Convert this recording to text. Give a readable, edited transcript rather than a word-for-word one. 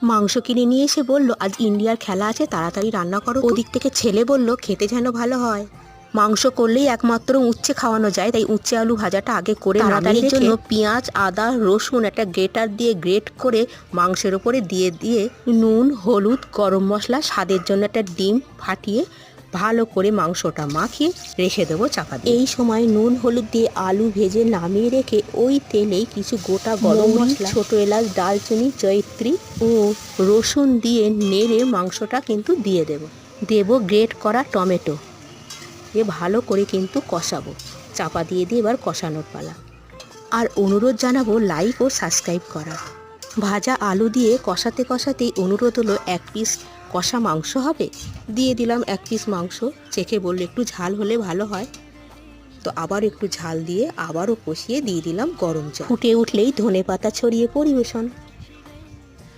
মাংস কিনে নিয়ে এসে বলল, আজ ইন্ডিয়ার খেলা আছে, তাড়াতাড়ি রান্না করো। ওদিক থেকে ছেলে বলল, খেতে যেন ভালো হয়। মাংস করলেই একমাত্র উচ্ছে খাওয়ানো যায়, তাই উচ্ছে আলু ভাজাটা আগে করে তাড়াতাড়ির জন্য পেঁয়াজ আদা রসুন একটা গ্রেটার দিয়ে গ্রেট করে মাংসের ওপরে দিয়ে নুন হলুদ গরম মশলা স্বাদের জন্য একটা ডিম ফাটিয়ে ভালো করে মাংসটা মাখিয়ে রেখে দেবো চাপা দিয়ে। এই সময় নুন হলুদ দিয়ে আলু ভেজে নামিয়ে রেখে ওই তেলেই কিছু গোটা গরম মশলা ছোটো এলাচ দালচিনি জয়িত্রী ও রসুন দিয়ে নেড়ে মাংসটা কিন্তু দিয়ে দেবো গ্রেট করা টমেটো ভালো করে কিন্তু কষাবো। চাপা দিয়ে এবার কষানোর পালা। আর অনুরোধ জানাবো লাইক ও সাবস্ক্রাইব করা। ভাজা আলু দিয়ে কষাতে কষাতেই অনুরোধ হলো 1 পিস কষা মাংস হবে, দিয়ে দিলাম 1 পিস মাংস। চেখে বললে একটু ঝাল হলে ভালো হয়, তো আবার একটু ঝাল দিয়ে আবারও কষিয়ে দিয়ে দিলাম গরম জল। ফুটে উঠলেই ধনেপাতা ছড়িয়ে পরিবেশন।